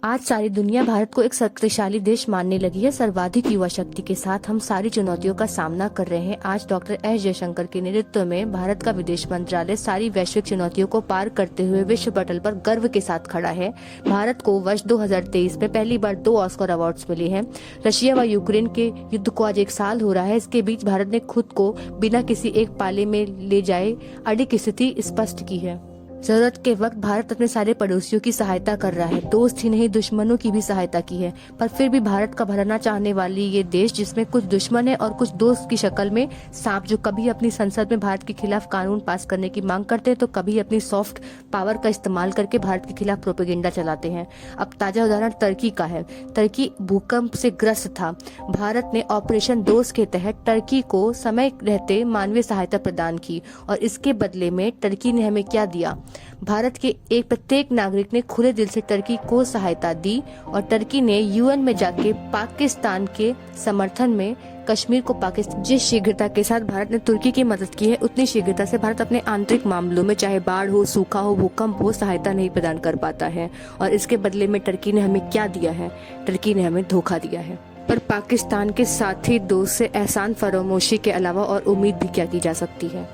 आज सारी दुनिया भारत को एक शक्तिशाली देश मानने लगी है। सर्वाधिक युवा शक्ति के साथ हम सारी चुनौतियों का सामना कर रहे हैं। आज डॉक्टर एस जयशंकर के नेतृत्व में भारत का विदेश मंत्रालय सारी वैश्विक चुनौतियों को पार करते हुए विश्व पटल पर गर्व के साथ खड़ा है। भारत को वर्ष 2023 में पहली बार 2 ऑस्कर अवार्ड्स मिले हैं। रशिया व यूक्रेन के युद्ध को आज 1 साल हो रहा है। इसके बीच भारत ने खुद को बिना किसी एक पाले में ले जाए अड़ी स्थिति स्पष्ट की है। जरूरत के वक्त भारत अपने सारे पड़ोसियों की सहायता कर रहा है। दोस्त ही नहीं दुश्मनों की भी सहायता की है। पर फिर भी भारत का भरना चाहने वाली ये देश, जिसमें कुछ दुश्मन है और कुछ दोस्त की शक्ल में सांप, जो कभी अपनी संसद में भारत के खिलाफ कानून पास करने की मांग करते हैं तो कभी अपनी सॉफ्ट पावर का इस्तेमाल करके भारत के खिलाफ प्रोपेगेंडा चलाते हैं। अब ताजा उदाहरण टर्की का है। टर्की भूकंप से ग्रस्त था। भारत ने ऑपरेशन दोस्त के तहत टर्की को समय रहते मानवीय सहायता प्रदान की और इसके बदले में टर्की ने हमें क्या दिया? भारत के एक प्रत्येक नागरिक ने खुले दिल से टर्की को सहायता दी और टर्की ने यूएन में जाके पाकिस्तान के समर्थन में कश्मीर को पाकिस्तान। जिस शीघ्रता के साथ भारत ने तुर्की की मदद की है, उतनी शीघ्रता से भारत अपने आंतरिक मामलों में, चाहे बाढ़ हो, सूखा हो, भूकंप हो, सहायता नहीं प्रदान कर पाता है। और इसके बदले में टर्की ने हमें क्या दिया है? टर्की ने हमें धोखा दिया है। पर पाकिस्तान के साथी दोस्त से एहसान फरामोशी के अलावा और उम्मीद भी क्या की जा सकती है?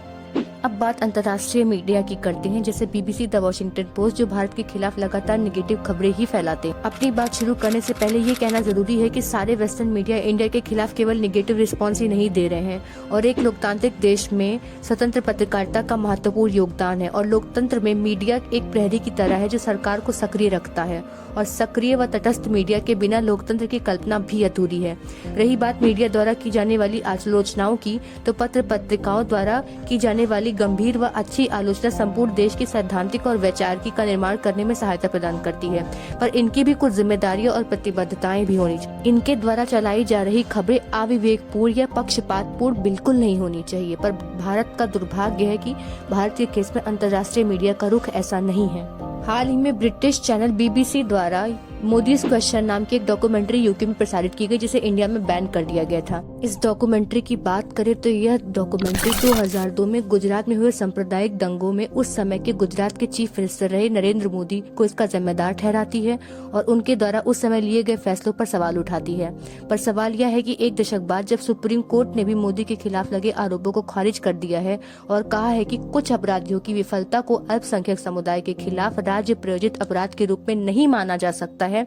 अब बात अंतर्राष्ट्रीय मीडिया की करते हैं, जैसे बीबीसी, द वॉशिंगटन पोस्ट, जो भारत के खिलाफ लगातार नेगेटिव खबरें ही फैलाते हैं। अपनी बात शुरू करने से पहले ये कहना जरूरी है कि सारे वेस्टर्न मीडिया इंडिया के खिलाफ केवल नेगेटिव रिस्पॉन्स ही नहीं दे रहे हैं और एक लोकतांत्रिक देश में स्वतंत्र पत्रकारिता का महत्वपूर्ण योगदान है। और लोकतंत्र में मीडिया एक प्रहरी की तरह है जो सरकार को सक्रिय रखता है और सक्रिय व तटस्थ मीडिया के बिना लोकतंत्र की कल्पना भी अधूरी है। रही बात मीडिया द्वारा की जाने वाली आलोचनाओं की, तो पत्र पत्रिकाओं द्वारा की जाने वाली गंभीर व अच्छी आलोचना संपूर्ण देश की सैद्धांतिक और वैचारिक का निर्माण करने में सहायता प्रदान करती है। पर इनकी भी कुछ जिम्मेदारियां और प्रतिबद्धताएं भी होनी चाहिए। इनके द्वारा चलाई जा रही खबरें अविवेकपूर्ण या पक्षपातपूर्ण बिल्कुल नहीं होनी चाहिए। पर भारत का दुर्भाग्य है कि भारत के केस में अंतर्राष्ट्रीय मीडिया का रुख ऐसा नहीं है। हाल ही में ब्रिटिश चैनल बीबीसी द्वारा मोदीज क्वेश्चन नाम की एक डॉक्यूमेंट्री यूके में प्रसारित की गई, जिसे इंडिया में बैन कर दिया गया था। इस डॉक्यूमेंट्री की बात करें तो यह डॉक्यूमेंट्री 2002 में गुजरात में हुए सांप्रदायिक दंगों में उस समय के गुजरात के चीफ मिनिस्टर रहे नरेंद्र मोदी को इसका जिम्मेदार ठहराती है और उनके द्वारा उस समय लिए गए फैसलों पर सवाल उठाती है। पर सवाल यह है कि 1 दशक बाद जब सुप्रीम कोर्ट ने भी मोदी के खिलाफ लगे आरोपों को खारिज कर दिया है और कहा है कि कुछ अपराधियों की विफलता को अल्पसंख्यक समुदाय के खिलाफ राज्य प्रायोजित अपराध के रूप में नहीं माना जा सकता है,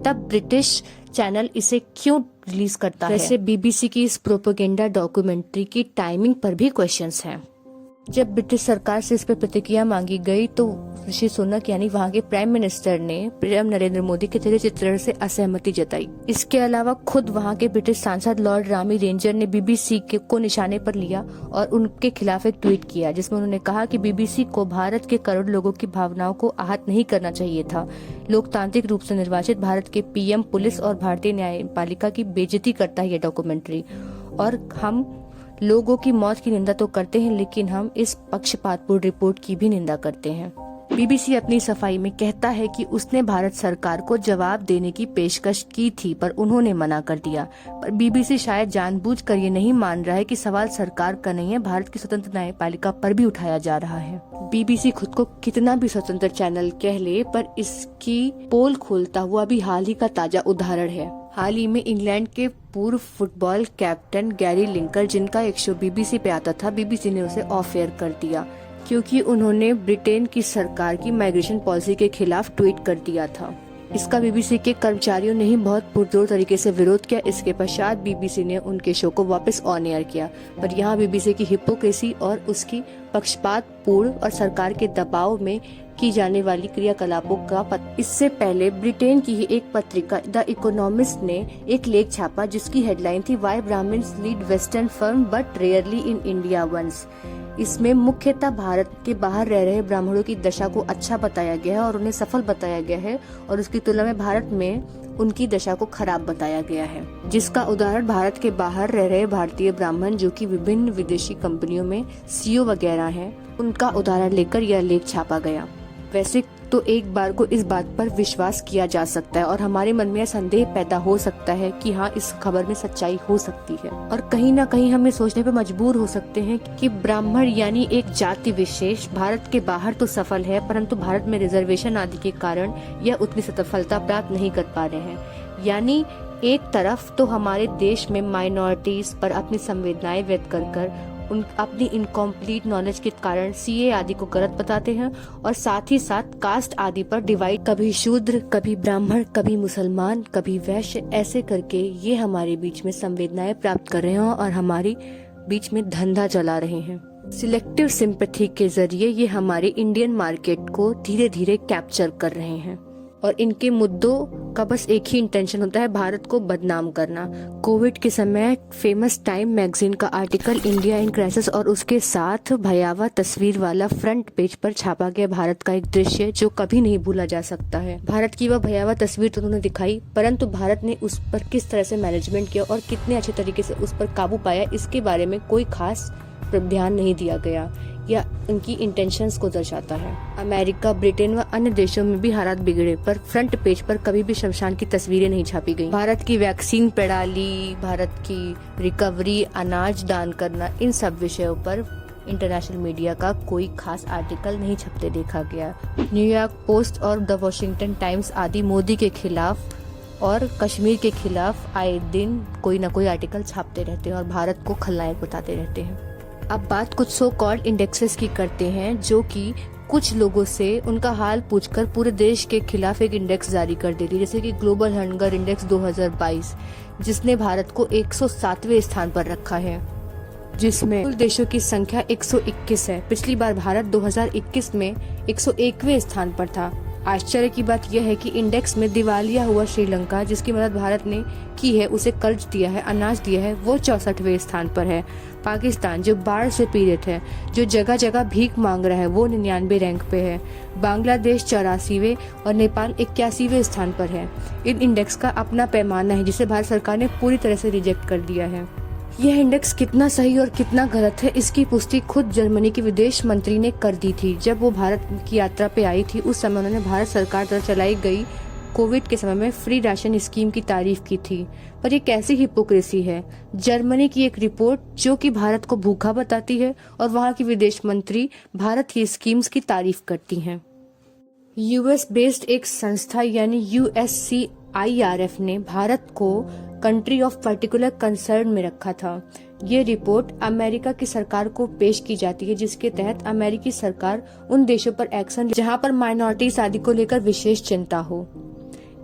तब ब्रिटिश चैनल इसे क्यों रिलीज करता है? वैसे बीबीसी की इस प्रोपेगेंडा डॉक्यूमेंट्री की टाइमिंग पर भी क्वेश्चंस हैं। जब ब्रिटिश सरकार से इस पर प्रतिक्रिया मांगी गई तो ऋषि सुनक यानी वहाँ के प्राइम मिनिस्टर ने पीएम नरेंद्र मोदी के तेरे चित्रण से असहमति जताई। इसके अलावा खुद वहाँ के ब्रिटिश सांसद लॉर्ड रामी रेंजर ने बीबीसी को निशाने पर लिया और उनके खिलाफ एक ट्वीट किया, जिसमें उन्होंने कहा कि बीबीसी को भारत के करोड़ लोगों की भावनाओं को आहत नहीं करना चाहिए था। लोकतांत्रिक रूप से निर्वाचित भारत के पीएम, पुलिस और भारतीय न्यायपालिका की बेइज्जती करता है ये डॉक्यूमेंट्री। और हम लोगों की मौत की निंदा तो करते हैं, लेकिन हम इस पक्षपातपूर्ण रिपोर्ट की भी निंदा करते हैं। बीबीसी अपनी सफाई में कहता है कि उसने भारत सरकार को जवाब देने की पेशकश की थी, पर उन्होंने मना कर दिया। पर बीबीसी शायद जानबूझकर ये नहीं मान रहा है कि सवाल सरकार का नहीं है, भारत की स्वतंत्र न्यायपालिका पर भी उठाया जा रहा है। बीबीसी खुद को कितना भी स्वतंत्र चैनल कह ले, पर इसकी पोल खोलता हुआ भी हाल ही का ताजा उदाहरण है। हाल ही में इंग्लैंड के पूर्व फुटबॉल कैप्टन गैरी लिंकर, जिनका एक शो बीबीसी पे आता था, बीबीसी ने उसे ऑफ एयर कर दिया क्योंकि उन्होंने ब्रिटेन की सरकार की माइग्रेशन पॉलिसी के खिलाफ ट्वीट कर दिया था। इसका बीबीसी के कर्मचारियों ने ही बहुत पुरजोर तरीके से विरोध किया। इसके पश्चात बीबीसी ने उनके शो को वापस ऑन एयर किया। पर यहाँ बीबीसी की हिपोक्रेसी और उसकी पक्षपातपूर्ण और सरकार के दबाव में की जाने वाली क्रियाकलापों का इससे पहले ब्रिटेन की ही एक पत्रिका द इकोनॉमिस्ट ने एक लेख छापा, जिसकी हेडलाइन थी why Brahmins lead western firm but rarely in India once. इसमें मुख्यतः भारत के बाहर रह रहे ब्राह्मणों की दशा को अच्छा बताया गया है और उन्हें सफल बताया गया है, और उसकी तुलना में भारत में उनकी दशा को खराब बताया गया है। जिसका उदाहरण भारत के बाहर रह रहे भारतीय ब्राह्मण, जो कि विभिन्न विदेशी कंपनियों में सीईओ वगैरह हैं, उनका उदाहरण लेकर यह लेख छापा गया। वैसे तो एक बार को इस बात पर विश्वास किया जा सकता है और हमारे मन में संदेह पैदा हो सकता है कि हाँ, इस खबर में सच्चाई हो सकती है। और कहीं ना कहीं हम ये सोचने पर मजबूर हो सकते हैं कि ब्राह्मण यानी एक जाति विशेष भारत के बाहर तो सफल है, परंतु भारत में रिजर्वेशन आदि के कारण यह उतनी सफलता प्राप्त नहीं कर पा रहे हैं। यानी एक तरफ तो हमारे देश में माइनॉरिटीज पर अपनी संवेदनाएं व्यक्त कर उन अपनी इनकम्प्लीट नॉलेज के कारण सीए आदि को गलत बताते हैं और साथ ही साथ कास्ट आदि पर डिवाइड, कभी शूद्र, कभी ब्राह्मण, कभी मुसलमान, कभी वैश्य, ऐसे करके ये हमारे बीच में संवेदनाएं प्राप्त कर रहे हैं और हमारी बीच में धंधा चला रहे हैं। सिलेक्टिव सिंपैथी के जरिए ये हमारे इंडियन मार्केट को धीरे धीरे कैप्चर कर रहे हैं और इनके मुद्दों का बस एक ही इंटेंशन होता है, भारत को बदनाम करना। कोविड के समय फेमस टाइम मैगजीन का आर्टिकल इंडिया इन क्राइसिस और उसके साथ भयावह तस्वीर वाला फ्रंट पेज पर छापा गया भारत का एक दृश्य जो कभी नहीं भूला जा सकता है। भारत की वह भयावह तस्वीर तो उन्होंने दिखाई, परंतु भारत ने उस पर किस तरह से मैनेजमेंट किया और कितने अच्छे तरीके से उस पर काबू पाया, इसके बारे में कोई खास ध्यान नहीं दिया गया या उनकी इंटेंशंस को दर्शाता है। अमेरिका, ब्रिटेन व अन्य देशों में भी हालात बिगड़े, पर फ्रंट पेज पर कभी भी शमशान की तस्वीरें नहीं छापी गई। भारत की वैक्सीन प्रणाली, भारत की रिकवरी, अनाज दान करना, इन सब विषयों पर इंटरनेशनल मीडिया का कोई खास आर्टिकल नहीं छपते देखा गया। न्यूयॉर्क पोस्ट और द वॉशिंगटन टाइम्स आदि मोदी के खिलाफ और कश्मीर के खिलाफ आए दिन कोई न कोई आर्टिकल छापते रहते हैं और भारत को खलनायक बताते रहते हैं। अब बात कुछ सो कॉल्ड इंडेक्सेस की करते हैं, जो कि कुछ लोगों से उनका हाल पूछकर पूरे देश के खिलाफ एक इंडेक्स जारी कर देती है, जैसे कि ग्लोबल हंगर इंडेक्स 2022, जिसने भारत को 107वें स्थान पर रखा है, जिसमें कुल देशों की संख्या 121 है। पिछली बार भारत 2021 में 101वें स्थान पर था। आश्चर्य की बात यह है कि इंडेक्स में दिवालिया हुआ श्रीलंका, जिसकी मदद भारत ने की है, उसे कर्ज दिया है, अनाज दिया है, वो 64वें स्थान पर है। पाकिस्तान, जो बाढ़ से पीड़ित है, जो जगह जगह भीख मांग रहा है, वो 99वें रैंक पे है। बांग्लादेश 84वें और नेपाल 81वें स्थान पर है। इन इंडेक्स का अपना पैमाना है, जिसे भारत सरकार ने पूरी तरह से रिजेक्ट कर दिया है। यह इंडेक्स कितना सही और कितना गलत है, इसकी पुष्टि खुद जर्मनी के विदेश मंत्री ने कर दी थी। जब वो भारत की यात्रा पे आई थी, उस समय उन्होंने भारत सरकार द्वारा चलाई गई कोविड के समय में फ्री राशन स्कीम की तारीफ की थी। पर ये कैसी हिपोक्रेसी है। जर्मनी की एक रिपोर्ट जो कि भारत को भूखा बताती है और वहाँ की विदेश मंत्री भारत की स्कीम्स की तारीफ करती हैं। यूएस बेस्ड एक संस्था यानी USCIRF ने भारत को कंट्री ऑफ पर्टिकुलर कंसर्न में रखा था। ये रिपोर्ट अमेरिका की सरकार को पेश की जाती है, जिसके तहत अमेरिकी सरकार उन देशों पर एक्शन जहां पर माइनॉरिटीज आदि को लेकर विशेष चिंता हो।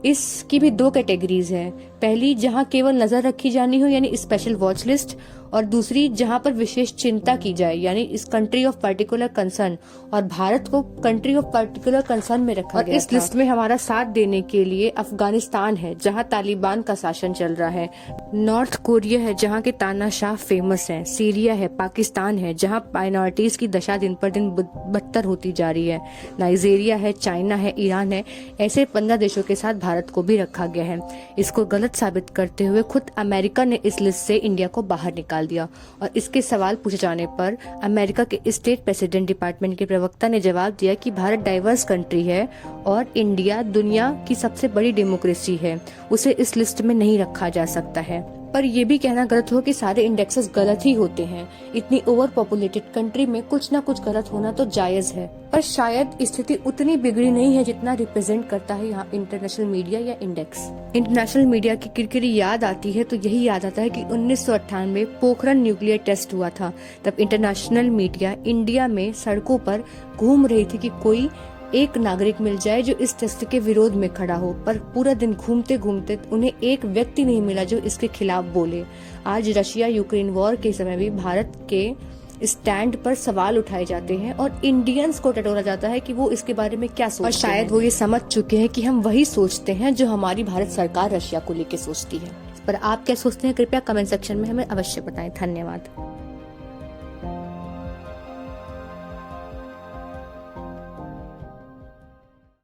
इसकी भी दो कैटेगरीज है, पहली जहां केवल नजर रखी जानी हो यानी स्पेशल वॉच लिस्ट, और दूसरी जहां पर विशेष चिंता की जाए यानी इस कंट्री ऑफ पर्टिकुलर कंसर्न, और भारत को कंट्री ऑफ पर्टिकुलर कंसर्न में रखा गया। इस लिस्ट में हमारा साथ देने के लिए अफगानिस्तान है, जहां तालिबान का शासन चल रहा है, नॉर्थ कोरिया है, जहां के तानाशाह फेमस है, सीरिया है, पाकिस्तान है, जहां माइनॉरिटीज की दशा दिन पर दिन बदतर होती जा रही है, नाइजीरिया है, चाइना है, ईरान है। ऐसे 15 देशों के साथ भारत को भी रखा गया है। इसको गलत साबित करते हुए खुद अमेरिका ने इस लिस्ट से इंडिया को बाहर निकाल दिया, और इसके सवाल पूछे जाने पर अमेरिका के स्टेट प्रेसिडेंट डिपार्टमेंट के प्रवक्ता ने जवाब दिया कि भारत डाइवर्स कंट्री है और इंडिया दुनिया की सबसे बड़ी डेमोक्रेसी है, उसे इस लिस्ट में नहीं रखा जा सकता है। पर यह भी कहना गलत हो कि सारे इंडेक्सेस गलत ही होते हैं। इतनी ओवर पॉपुलेटेड कंट्री में कुछ ना कुछ गलत होना तो जायज है, पर शायद स्थिति उतनी बिगड़ी नहीं है जितना रिप्रेजेंट करता है यहाँ इंटरनेशनल मीडिया या इंडेक्स। इंटरनेशनल मीडिया की किरकिरी याद आती है तो यही याद आता है कि 1998 पोखरण न्यूक्लियर टेस्ट हुआ था। तब इंटरनेशनल मीडिया इंडिया में सड़कों पर घूम रही थी कि कोई एक नागरिक मिल जाए जो इस टेस्ट के विरोध में खड़ा हो, पर पूरा दिन घूमते घूमते उन्हें एक व्यक्ति नहीं मिला जो इसके खिलाफ बोले। आज रशिया यूक्रेन वॉर के समय भी भारत के स्टैंड पर सवाल उठाए जाते हैं और इंडियंस को टटोला जाता है कि वो इसके बारे में क्या सोचते हैं। और शायद वो ये समझ चुके हैं कि हम वही सोचते हैं जो हमारी भारत सरकार रशिया को लेकर सोचती है। पर आप क्या सोचते हैं, कृपया कमेंट सेक्शन में हमें अवश्य बताएं। धन्यवाद।